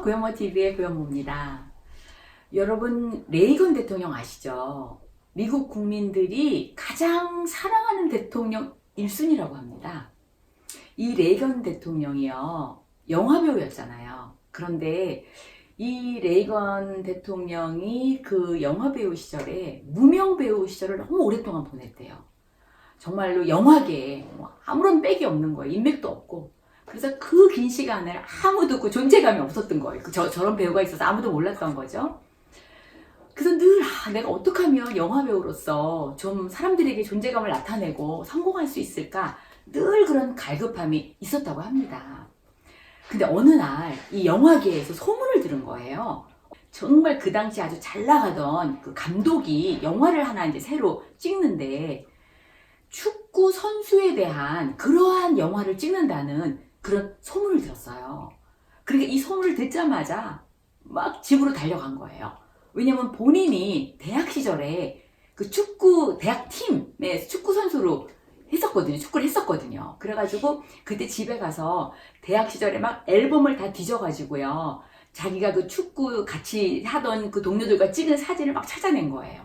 안녕하세요. 구현모TV의 구현모입니다. 여러분, 레이건 대통령 아시죠? 미국 국민들이 가장 사랑하는 대통령 1순위라고 합니다. 이 레이건 대통령이요, 영화배우였잖아요. 그런데 이 레이건 대통령이 그 영화배우 시절에 무명배우 시절을 너무 오랫동안 보냈대요. 정말로 영화계에 아무런 빽이 없는 거예요. 인맥도 없고. 그래서 그 긴 시간을 아무도 그 존재감이 없었던 거예요. 저런 배우가 있어서 아무도 몰랐던 거죠. 그래서 늘 내가 어떻게 하면 영화배우로서 좀 사람들에게 존재감을 나타내고 성공할 수 있을까, 늘 그런 갈급함이 있었다고 합니다. 근데 어느 날 이 영화계에서 소문을 들은 거예요. 정말 그 당시 아주 잘 나가던 그 감독이 영화를 하나 이제 새로 찍는데 축구 선수에 대한 그러한 영화를 찍는다는 그런 소문을 들었어요. 그러니까 이 소문을 듣자마자 막 집으로 달려간 거예요. 왜냐면 본인이 대학 시절에 그 축구 대학 팀의 축구 선수로 했었거든요. 축구를 했었거든요. 그래가지고 그때 집에 가서 대학 시절에 막 앨범을 다 뒤져가지고요, 자기가 그 축구 같이 하던 그 동료들과 찍은 사진을 막 찾아낸 거예요.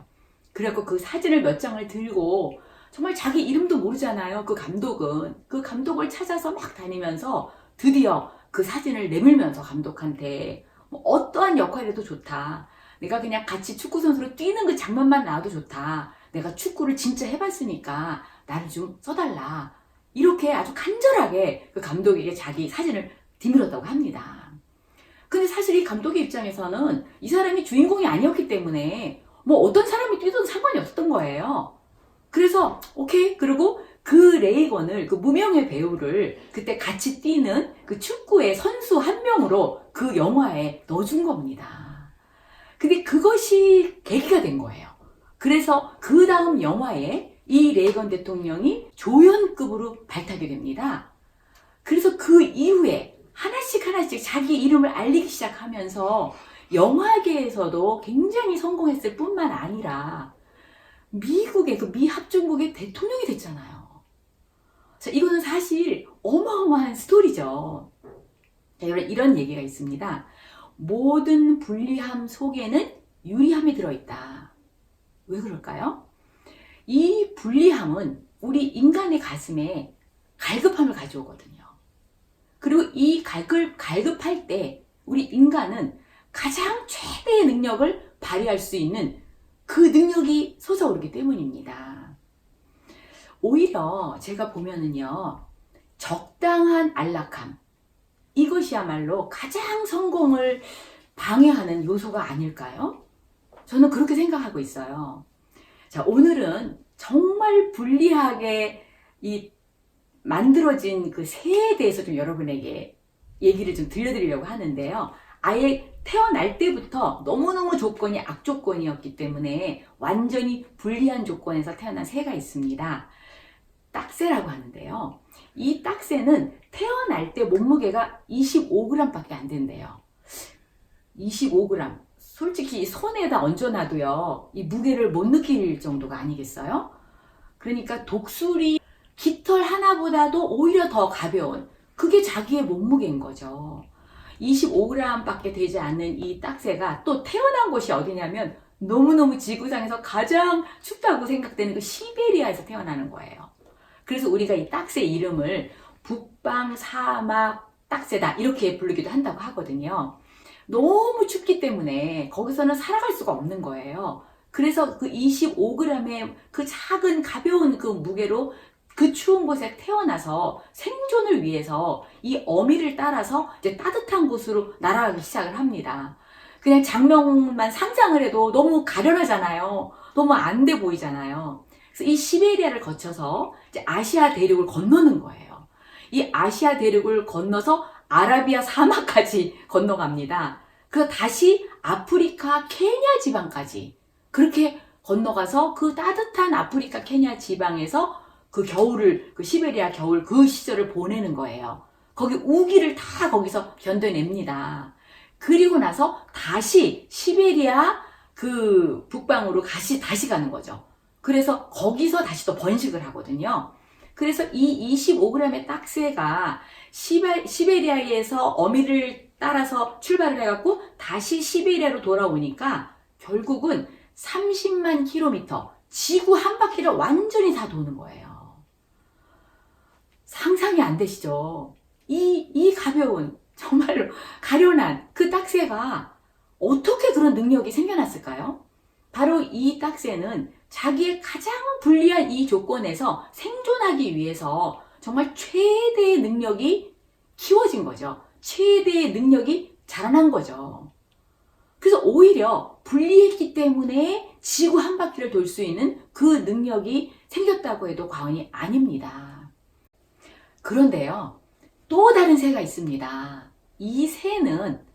그래갖고 그 사진을 몇 장을 들고, 정말 자기 이름도 모르잖아요. 그 감독은. 그 감독을 찾아서 막 다니면서 드디어 그 사진을 내밀면서 감독한테 어떠한 역할에도 좋다. 내가 그냥 같이 축구선수로 뛰는 그 장면만 나와도 좋다. 내가 축구를 진짜 해봤으니까 나를 좀 써달라. 이렇게 아주 간절하게 그 감독에게 자기 사진을 디밀었다고 합니다. 근데 사실 이 감독의 입장에서는 이 사람이 주인공이 아니었기 때문에 뭐 어떤 사람이 뛰든 상관이 없었던 거예요. 그래서 오케이, 그리고 그 레이건을, 그 무명의 배우를 그때 같이 뛰는 그 축구의 선수 한 명으로 그 영화에 넣어준 겁니다. 근데 그것이 계기가 된 거예요. 그래서 그 다음 영화에 이 레이건 대통령이 조연급으로 발탁이 됩니다. 그래서 그 이후에 하나씩 자기 이름을 알리기 시작하면서 영화계에서도 굉장히 성공했을 뿐만 아니라 미국의 그 미 합중국의 대통령이 됐잖아요. 자, 이거는 사실 어마어마한 스토리죠. 자, 이런 얘기가 있습니다. 모든 불리함 속에는 유리함이 들어있다. 왜 그럴까요? 이 불리함은 우리 인간의 가슴에 갈급함을 가져오거든요. 그리고 이 갈급할 때 우리 인간은 가장 최대의 능력을 발휘할 수 있는 그 능력이 솟아오르기 때문입니다. 오히려 제가 보면은요, 적당한 안락함, 이것이야말로 가장 성공을 방해하는 요소가 아닐까요? 저는 그렇게 생각하고 있어요. 자, 오늘은 정말 불리하게 만들어진 그 새에 대해서 좀 여러분에게 얘기를 좀 들려드리려고 하는데요. 아예 태어날 때부터 너무너무 조건이 악조건이었기 때문에 완전히 불리한 조건에서 태어난 새가 있습니다. 딱새라고 하는데요. 이 딱새는 태어날 때 몸무게가 25g 밖에 안 된대요. 25g. 솔직히 손에다 얹어놔도요, 이 무게를 못 느낄 정도가 아니겠어요? 그러니까 독수리 깃털 하나보다도 오히려 더 가벼운, 그게 자기의 몸무게인 거죠. 25g 밖에 되지 않는 이 딱새가 또 태어난 곳이 어디냐면 너무너무 지구상에서 가장 춥다고 생각되는 그 시베리아에서 태어나는 거예요. 그래서 우리가 이 딱새 이름을 북방 사막 딱새다 이렇게 부르기도 한다고 하거든요. 너무 춥기 때문에 거기서는 살아갈 수가 없는 거예요. 그래서 그 25g의 그 작은 가벼운 그 무게로 그 추운 곳에 태어나서 생존을 위해서 이 어미를 따라서 이제 따뜻한 곳으로 날아가기 시작을 합니다. 그냥 장면만 상상을 해도 너무 가련하잖아요. 너무 안 돼 보이잖아요. 그래서 이 시베리아를 거쳐서 이제 아시아 대륙을 건너는 거예요. 이 아시아 대륙을 건너서 아라비아 사막까지 건너갑니다. 그래서 다시 아프리카 케냐 지방까지 그렇게 건너가서 그 따뜻한 아프리카 케냐 지방에서 그 겨울을, 그 시베리아 겨울 그 시절을 보내는 거예요. 거기 우기를 다 거기서 견뎌냅니다. 그리고 나서 다시 시베리아 그 북방으로 다시 가는 거죠. 그래서 거기서 다시 또 번식을 하거든요. 그래서 이 25g의 딱새가 시베리아에서 어미를 따라서 출발을 해갖고 다시 11회로 돌아오니까 결국은 30만 킬로미터, 지구 한 바퀴를 완전히 다 도는 거예요. 상상이 안 되시죠? 이 가벼운, 정말로 가련한 그 딱새가 어떻게 그런 능력이 생겨났을까요? 바로 이 딱새는 자기의 가장 불리한 이 조건에서 생존하기 위해서 정말 최대의 능력이 키워진 거죠. 최대의 능력이 자라난 거죠. 그래서 오히려 불리했기 때문에 지구 한 바퀴를 돌 수 있는 그 능력이 생겼다고 해도 과언이 아닙니다. 그런데요, 또 다른 새가 있습니다. 이 새는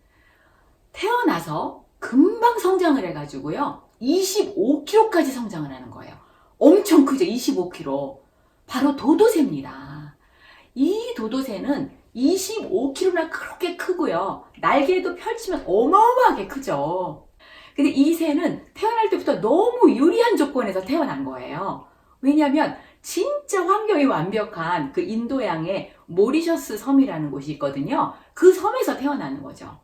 태어나서 금방 성장을 해가지고요, 25kg까지 성장을 하는 거예요. 엄청 크죠? 25kg. 바로 도도새입니다. 이 도도새는 25kg나 그렇게 크고요. 날개도 펼치면 어마어마하게 크죠. 근데 이 새는 태어날 때부터 너무 유리한 조건에서 태어난 거예요. 왜냐하면 진짜 환경이 완벽한 그 인도양의 모리셔스 섬이라는 곳이 있거든요. 그 섬에서 태어나는 거죠.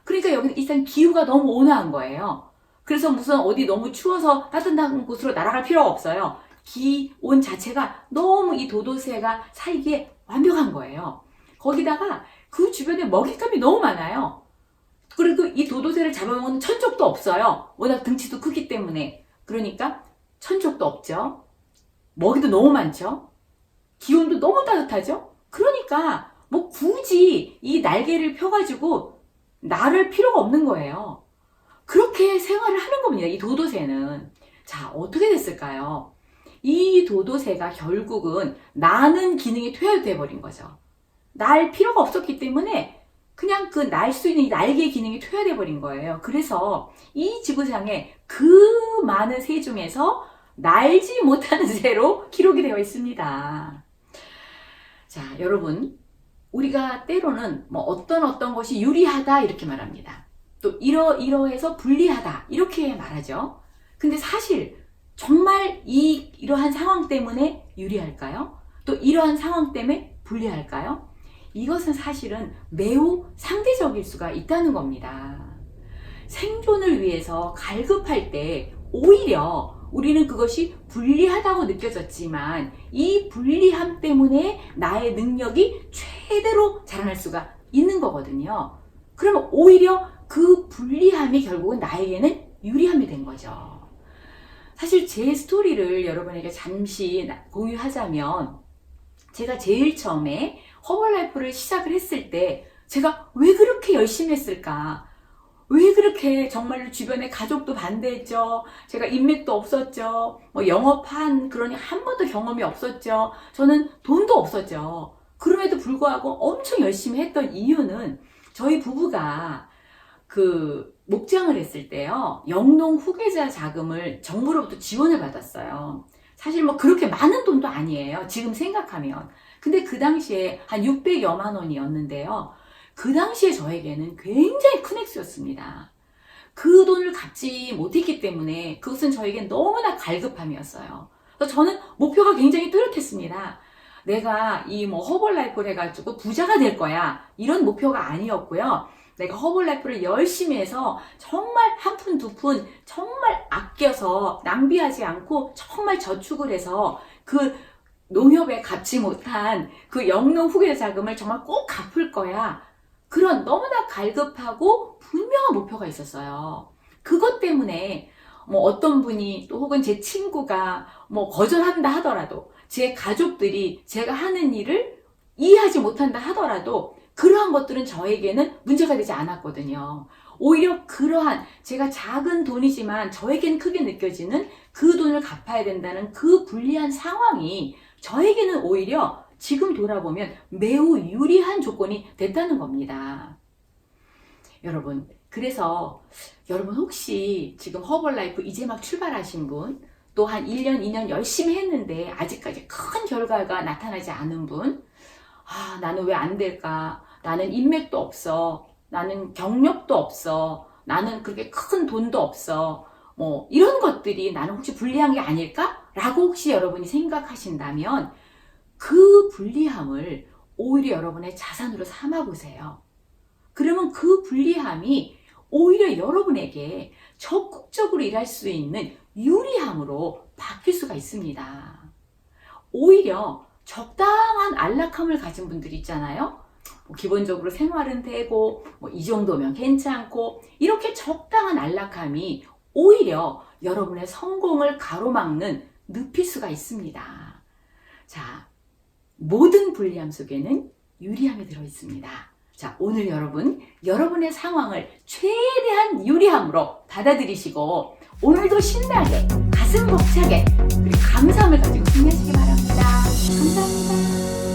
그러니까 여기는 일단 기후가 너무 온화한 거예요. 그래서 무슨 어디 너무 추워서 따뜻한 곳으로 날아갈 필요가 없어요. 기온 자체가 너무 이 도도새가 살기에 완벽한 거예요. 거기다가 그 주변에 먹잇감이 너무 많아요. 그리고 이 도도새를 잡아먹는 천적도 없어요. 워낙 등치도 크기 때문에. 그러니까 천적도 없죠. 먹이도 너무 많죠. 기온도 너무 따뜻하죠. 그러니까 뭐 굳이 이 날개를 펴가지고 나를 필요가 없는 거예요. 그렇게 생활을 하는 겁니다. 이 도도새는. 자, 어떻게 됐을까요? 이 도도새가 결국은 나는 기능이 퇴화돼 버린 거죠. 날 필요가 없었기 때문에 그냥 그 날 수 있는 이 날개의 기능이 퇴화돼 버린 거예요. 그래서 이 지구상에 그 많은 새 중에서 날지 못하는 새로 기록이 되어 있습니다. 자, 여러분, 우리가 때로는 뭐 어떤 것이 유리하다 이렇게 말합니다. 또 이러해서 불리하다 이렇게 말하죠. 근데 사실 정말 이러한 상황 때문에 유리할까요? 또 이러한 상황 때문에 불리할까요? 이것은 사실은 매우 상대적일 수가 있다는 겁니다. 생존을 위해서 갈급할 때 오히려 우리는 그것이 불리하다고 느껴졌지만 이 불리함 때문에 나의 능력이 최대로 자라날 수가 있는 거거든요. 그러면 오히려 그 불리함이 결국은 나에게는 유리함이 된 거죠. 사실 제 스토리를 여러분에게 잠시 공유하자면, 제가 제일 처음에 허벌라이프를 시작을 했을 때 제가 왜 그렇게 열심히 했을까? 왜 그렇게 정말로 주변에 가족도 반대했죠. 제가 인맥도 없었죠. 뭐 영업한 그러니 한 번도 경험이 없었죠. 저는 돈도 없었죠. 그럼에도 불구하고 엄청 열심히 했던 이유는 저희 부부가 그 목장을 했을 때요, 영농 후계자 자금을 정부로부터 지원을 받았어요. 사실 뭐 그렇게 많은 돈도 아니에요, 지금 생각하면. 근데 그 당시에 한 600여만 원이었는데요, 그 당시에 저에게는 굉장히 큰 액수였습니다. 그 돈을 갚지 못했기 때문에 그것은 저에겐 너무나 갈급함이었어요. 그래서 저는 목표가 굉장히 뚜렷했습니다. 내가 이 뭐 허벌라이프를 해가지고 부자가 될 거야, 이런 목표가 아니었고요. 내가 허벌라이프를 열심히 해서 정말 한 푼 두 푼 정말 아껴서 낭비하지 않고 정말 저축을 해서 그 농협에 갚지 못한 그 영농 후계 자금을 정말 꼭 갚을 거야. 그런 너무나 갈급하고 분명한 목표가 있었어요. 그것 때문에 뭐 어떤 분이 또 혹은 제 친구가 뭐 거절한다 하더라도, 제 가족들이 제가 하는 일을 이해하지 못한다 하더라도 그러한 것들은 저에게는 문제가 되지 않았거든요. 오히려 그러한 제가 작은 돈이지만 저에겐 크게 느껴지는 그 돈을 갚아야 된다는 그 불리한 상황이 저에게는 오히려 지금 돌아보면 매우 유리한 조건이 됐다는 겁니다. 여러분, 그래서 여러분 혹시 지금 허벌라이프 이제 막 출발하신 분, 또 한 1년, 2년 열심히 했는데 아직까지 큰 결과가 나타나지 않은 분, 아, 나는 왜 안 될까? 나는 인맥도 없어. 나는 경력도 없어. 나는 그렇게 큰 돈도 없어. 뭐 이런 것들이 나는 혹시 불리한 게 아닐까? 라고 혹시 여러분이 생각하신다면 그 불리함을 오히려 여러분의 자산으로 삼아 보세요. 그러면 그 불리함이 오히려 여러분에게 적극적으로 일할 수 있는 유리함으로 바뀔 수가 있습니다. 오히려 적당한 안락함을 가진 분들 있잖아요. 기본적으로 생활은 되고 이 정도면 괜찮고, 이렇게 적당한 안락함이 오히려 여러분의 성공을 가로막는 늪일 수가 있습니다. 자, 모든 불리함 속에는 유리함이 들어있습니다. 자, 오늘 여러분의 상황을 최대한 유리함으로 받아들이시고 오늘도 신나게, 가슴 벅차게, 그리고 감사함을 가지고 승리하시기 바랍니다. 감사합니다.